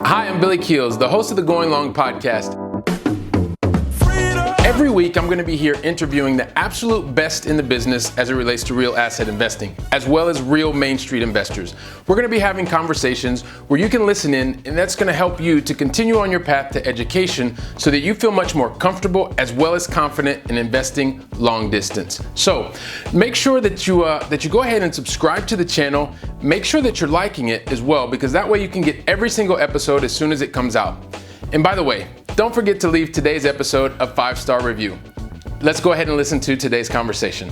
Hi, I'm Billy Keels, the host of the Gong Long Podcast. Every week, I'm going to be here interviewing the absolute best in the business as it relates to real asset investing, as well as real Main Street investors. We're going to be having conversations where you can listen in, and that's going to help you to continue on your path to education so that you feel much more comfortable as well as confident in investing long distance. So make sure that you go ahead and subscribe to the channel. Make sure that you're liking it as well, because that way you can get every single episode as soon as it comes out. And by the way, don't forget to leave today's episode a 5-star review. Let's go ahead and listen to today's conversation.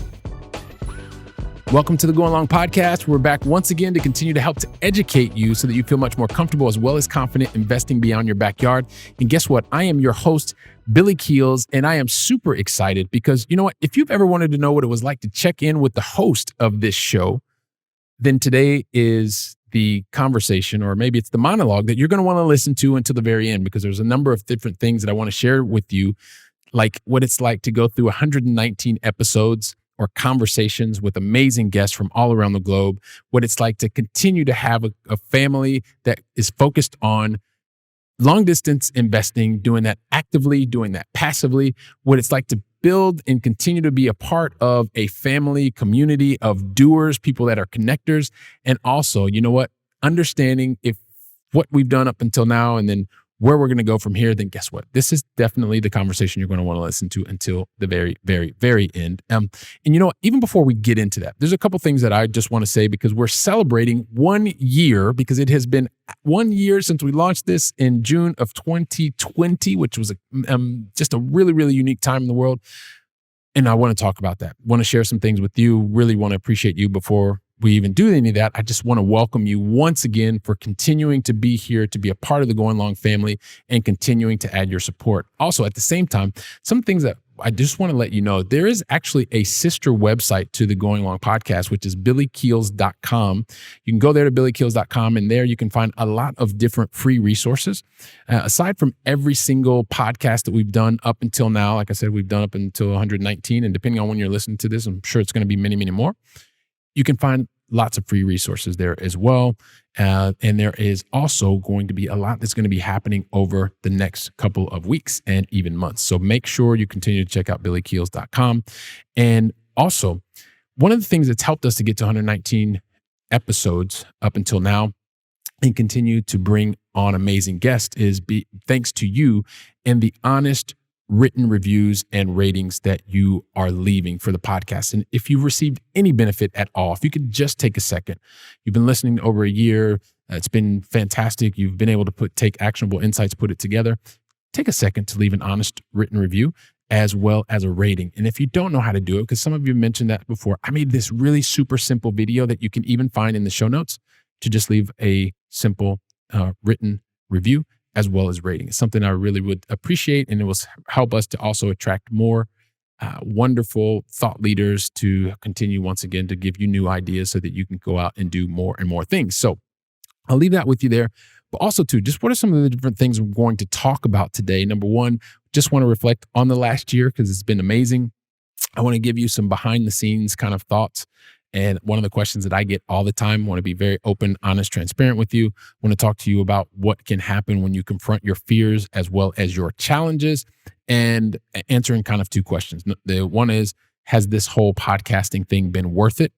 Welcome to the Gong Long Podcast. We're back once again to continue to help to educate you so that you feel much more comfortable as well as confident investing beyond your backyard. And guess what? I am your host, Billy Keels, and I am super excited because you know what? If you've ever wanted to know what it was like to check in with the host of this show, then today is the conversation, or maybe it's the monologue that you're going to want to listen to until the very end, because there's a number of different things that I want to share with you, like what it's like to go through 119 episodes or conversations with amazing guests from all around the globe, what it's like to continue to have a family that is focused on long distance investing, doing that actively, doing that passively, what it's like to build and continue to be a part of a family community of doers, people that are connectors. And also, you know what, understanding if what we've done up until now and then where we're going to go from here, then guess what? This is definitely the conversation you're going to want to listen to until the very, very, very end. And you know what, even before we get into that, there's a couple things that I just want to say, because we're celebrating 1 year, because it has been 1 year since we launched this in June of 2020, which was just a really, really unique time in the world. And I want to talk about that. Want to share some things with you. Really want to appreciate you before we even do any of that. I just want to welcome you once again for continuing to be here, to be a part of the Gong Long family, and continuing to add your support. Also, at the same time, some things that I just want to let you know, there is actually a sister website to the Gong Long Podcast, which is billykeels.com. You can go there to billykeels.com, and there you can find a lot of different free resources. Aside from every single podcast that we've done up until now, like I said, we've done up until 119, and depending on when you're listening to this, I'm sure it's going to be many, many more. You can find lots of free resources there as well. And there is also going to be a lot that's going to be happening over the next couple of weeks and even months. So make sure you continue to check out billykeels.com. And also, one of the things that's helped us to get to 119 episodes up until now and continue to bring on amazing guests is thanks to you and the honest written reviews and ratings that you are leaving for the podcast. And if you've received any benefit at all, if you could just take a second, you've been listening over a year, it's been fantastic. You've been able to take actionable insights, put it together. Take a second to leave an honest written review as well as a rating. And if you don't know how to do it, because some of you mentioned that before, I made this really super simple video that you can even find in the show notes to just leave a simple written review as well as rating. It's something I really would appreciate, and it will help us to also attract more wonderful thought leaders to continue once again to give you new ideas so that you can go out and do more and more things. So I'll leave that with you there. But also too, just what are some of the different things we're going to talk about today? Number one, just want to reflect on the last year because it's been amazing. I want to give you some behind the scenes kind of thoughts. And one of the questions that I get all the time, want to be very open, honest, transparent with you. Want to talk to you about what can happen when you confront your fears as well as your challenges, and answering kind of two questions. The one is, has this whole podcasting thing been worth it?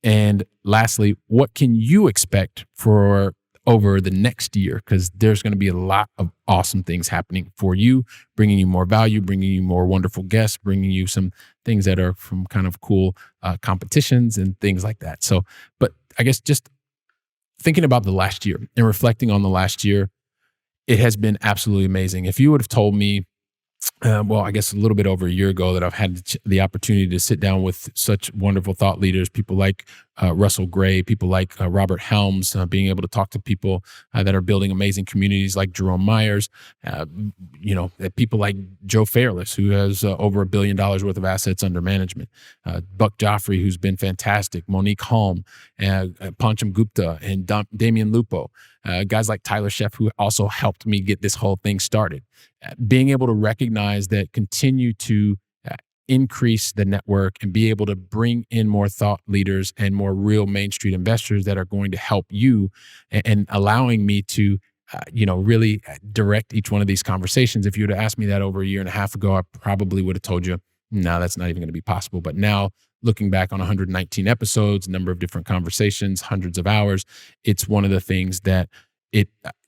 And lastly, what can you expect for over the next year? Because there's going to be a lot of awesome things happening for you, bringing you more value, bringing you more wonderful guests, bringing you some things that are from kind of cool competitions and things like that. So, but I guess just thinking about the last year and reflecting on the last year, it has been absolutely amazing. If you would have told me, well, I guess a little bit over a year ago, that I've had the opportunity to sit down with such wonderful thought leaders, people like Russell Gray, people like Robert Helms, being able to talk to people that are building amazing communities like Jerome Myers, people like Joe Fairless, who has over $1 billion worth of assets under management, Buck Joffrey, who's been fantastic, Monique Halm, Pancham Gupta, and Damian Lupo, guys like Tyler Sheff, who also helped me get this whole thing started. Being able to recognize that, continue to increase the network and be able to bring in more thought leaders and more real Main Street investors that are going to help you, and allowing me to really direct each one of these conversations. If you would have asked me that over a year and a half ago, I probably would have told you, no, that's not even going to be possible. But now, looking back on 119 episodes, number of different conversations, hundreds of hours, it's one of the things that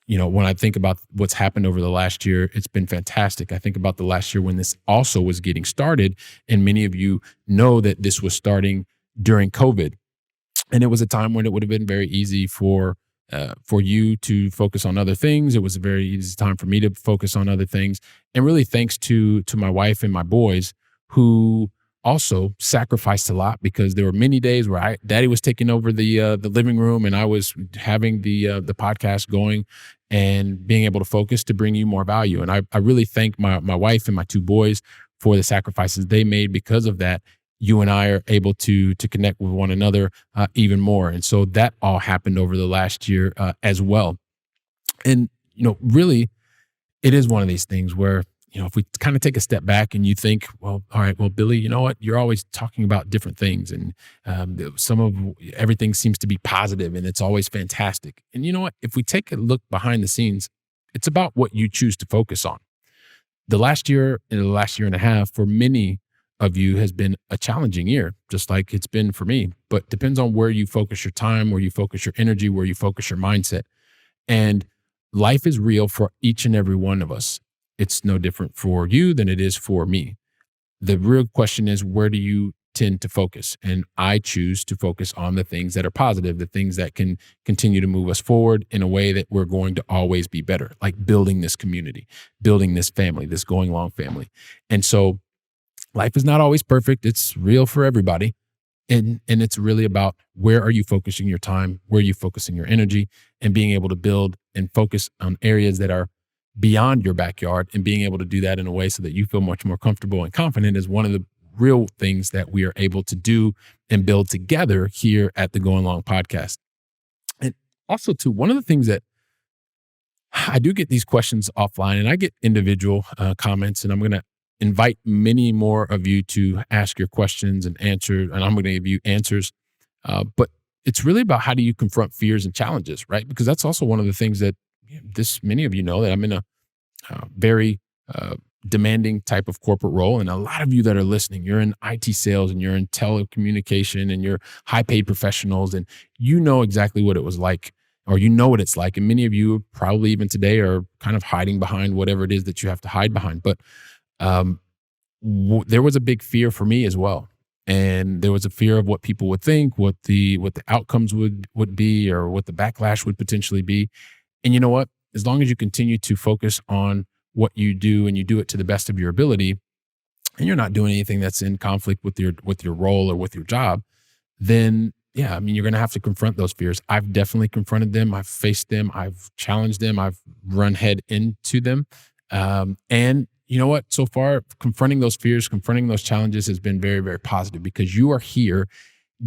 when I think about what's happened over the last year, it's been fantastic. I think about the last year when this also was getting started, and many of you know that this was starting during COVID. And it was a time when it would have been very easy for you to focus on other things. It was a very easy time for me to focus on other things. And really thanks to my wife and my boys, who also sacrificed a lot, because there were many days where Daddy was taking over the living room, and I was having the podcast going and being able to focus to bring you more value. And I really thank my wife and my two boys for the sacrifices they made. Because of that, you and I are able to connect with one another even more. And so that all happened over the last year as well. And, really, it is one of these things where, if we kind of take a step back and you think, well, all right, well, Billy, you know what? You're always talking about different things, and everything seems to be positive, and it's always fantastic. And you know what? If we take a look behind the scenes, it's about what you choose to focus on. The last year and the last year and a half for many of you has been a challenging year, just like it's been for me. But depends on where you focus your time, where you focus your energy, where you focus your mindset. And life is real for each and every one of us. It's no different for you than it is for me. The real question is, where do you tend to focus? And I choose to focus on the things that are positive, the things that can continue to move us forward in a way that we're going to always be better, like building this community, building this family, this Going Long family. And so life is not always perfect. It's real for everybody. And it's really about, where are you focusing your time? Where are you focusing your energy? And being able to build and focus on areas that are beyond your backyard, and being able to do that in a way so that you feel much more comfortable and confident is one of the real things that we are able to do and build together here at the Going Long Podcast. And also, too, one of the things that I do get these questions offline, and I get individual comments, and I'm going to invite many more of you to ask your questions and answer, and I'm going to give you answers. But it's really about, how do you confront fears and challenges, right? Because that's also one of the things that many of you know, that I'm in a very demanding type of corporate role. And a lot of you that are listening, you're in IT sales, and you're in telecommunication, and you're high paid professionals, and you know exactly what it was like, or you know what it's like. And many of you probably even today are kind of hiding behind whatever it is that you have to hide behind. But there was a big fear for me as well. And there was a fear of what people would think, what the outcomes would be, or what the backlash would potentially be. And you know what? As long as you continue to focus on what you do, and you do it to the best of your ability, and you're not doing anything that's in conflict with your role or with your job, then yeah, I mean, you're going to have to confront those fears. I've definitely confronted them. I've faced them. I've challenged them. I've run head into them. And you know what? So far, confronting those fears, confronting those challenges has been very, very positive, because you are here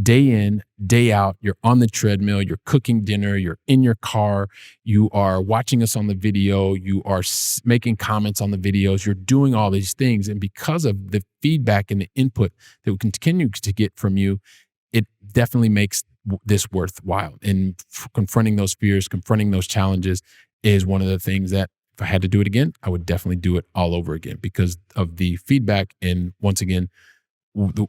day in, day out. You're on the treadmill, you're cooking dinner, you're in your car, you are watching us on the video, you are making comments on the videos, you're doing all these things. And because of the feedback and the input that we continue to get from you, it definitely makes this worthwhile. And confronting those fears, confronting those challenges is one of the things that, if I had to do it again, I would definitely do it all over again, because of the feedback. And once again,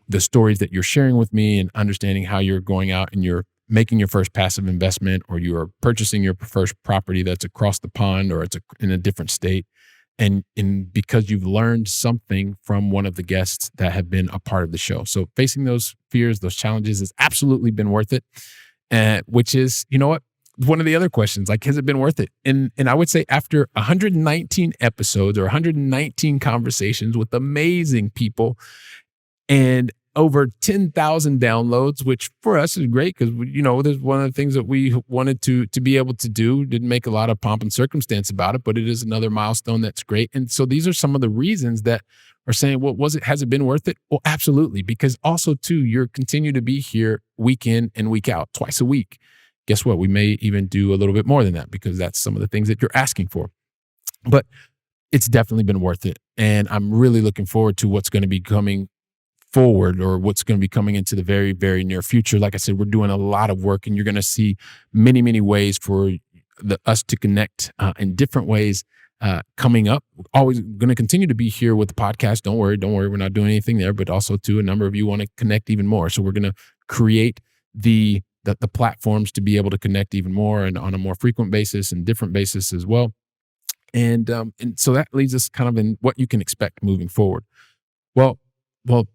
the stories that you're sharing with me, and understanding how you're going out and you're making your first passive investment, or you are purchasing your first property that's across the pond, or it's in a different state. And because you've learned something from one of the guests that have been a part of the show. So facing those fears, those challenges has absolutely been worth it. Which is, you know what? One of the other questions, like, has it been worth it? And I would say, after 119 episodes or 119 conversations with amazing people, and over 10,000 downloads, which for us is great, because there's one of the things that we wanted to be able to do. Didn't make a lot of pomp and circumstance about it, but it is another milestone that's great. And so these are some of the reasons that are saying, well, has it been worth it? Well, absolutely, because also too, you're continue to be here week in and week out, twice a week. Guess what? We may even do a little bit more than that, because that's some of the things that you're asking for. But it's definitely been worth it. And I'm really looking forward to what's going to be coming forward, or what's going to be coming into the very, very near future, like I said, we're doing a lot of work, and you're going to see many, many ways for us to connect in different ways coming up. Always going to continue to be here with the podcast. Don't worry. We're not doing anything there, but also too, a number of you want to connect even more. So we're going to create the platforms to be able to connect even more and on a more frequent basis and different basis as well. And so that leads us kind of in what you can expect moving forward. Well,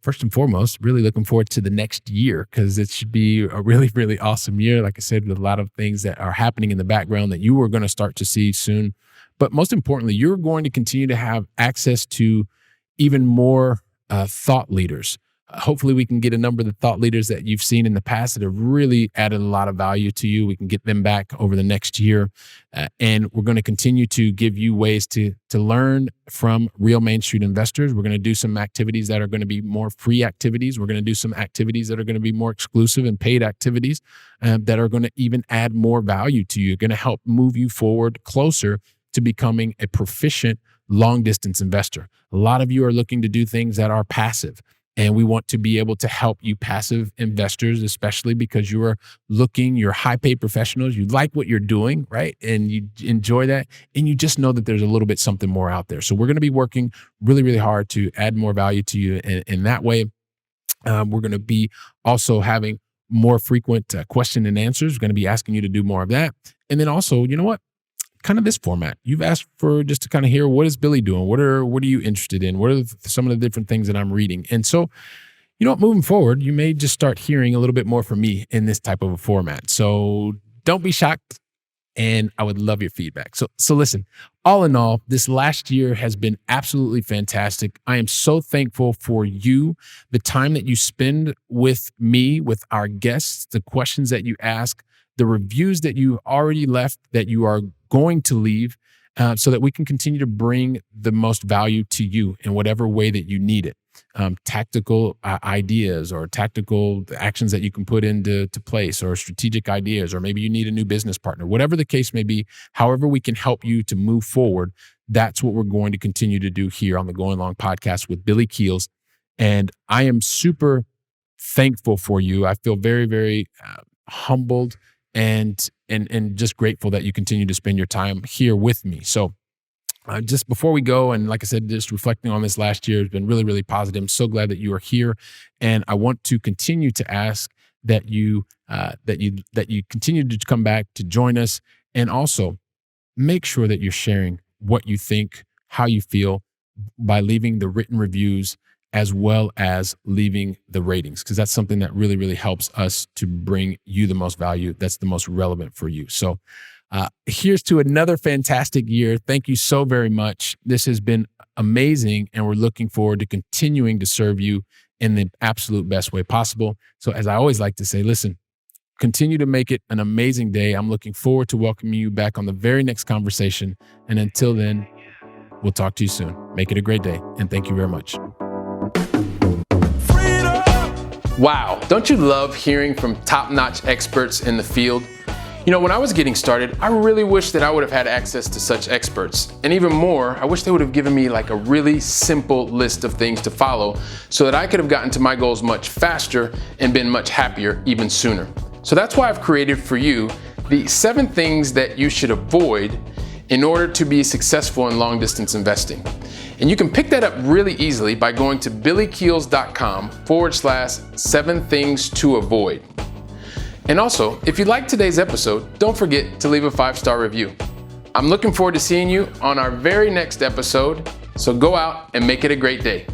first and foremost, really looking forward to the next year, because it should be a really, really awesome year. Like I said, with a lot of things that are happening in the background that you are going to start to see soon. But most importantly, you're going to continue to have access to even more thought leaders. Hopefully we can get a number of the thought leaders that you've seen in the past that have really added a lot of value to you. We can get them back over the next year. And we're going to continue to give you ways to learn from real Main Street investors. We're going to do some activities that are going to be more free activities. We're going to do some activities that are going to be more exclusive and paid activities that are going to even add more value to you, going to help move you forward closer to becoming a proficient long distance investor. A lot of you are looking to do things that are passive. And we want to be able to help you passive investors, especially because you're high paid professionals. You like what you're doing, right? And you enjoy that. And you just know that there's a little bit something more out there. So we're going to be working really, really hard to add more value to you in that way. We're going to be also having more frequent question and answers. We're going to be asking you to do more of that. And then also, you know what? Kind of this format. You've asked for just to kind of hear, what is Billy doing? What are you interested in? What are some of the different things that I'm reading? And so, you know what, moving forward, you may just start hearing a little bit more from me in this type of a format. So don't be shocked. And I would love your feedback. So listen, all in all, this last year has been absolutely fantastic. I am so thankful for you, the time that you spend with me, with our guests, the questions that you ask, the reviews that you already left, that you are going to leave, so that we can continue to bring the most value to you in whatever way that you need it. Tactical ideas or tactical actions that you can put into place, or strategic ideas, or maybe you need a new business partner, whatever the case may be, however we can help you to move forward. That's what we're going to continue to do here on the Going Long Podcast with Billy Keels. And I am super thankful for you. I feel very, very humbled and just grateful that you continue to spend your time here with me. So just before we go, and like I said, just reflecting on this last year has been really, really positive. I'm so glad that you are here. And I want to continue to ask that you continue to come back to join us, and also make sure that you're sharing what you think, how you feel, by leaving the written reviews as well as leaving the ratings, because that's something that really, really helps us to bring you the most value that's the most relevant for you. So here's to another fantastic year. Thank you so very much. This has been amazing, and we're looking forward to continuing to serve you in the absolute best way possible. So as I always like to say, listen, continue to make it an amazing day. I'm looking forward to welcoming you back on the very next conversation. And until then, we'll talk to you soon. Make it a great day, and thank you very much. Wow, don't you love hearing from top-notch experts in the field? You know, when I was getting started, I really wish that I would have had access to such experts. And even more, I wish they would have given me like a really simple list of things to follow so that I could have gotten to my goals much faster and been much happier even sooner. So that's why I've created for you the 7 things that you should avoid in order to be successful in long-distance investing. And you can pick that up really easily by going to billykeels.com/7 things to avoid. And also, if you liked today's episode, don't forget to leave a 5-star review. I'm looking forward to seeing you on our very next episode, so go out and make it a great day.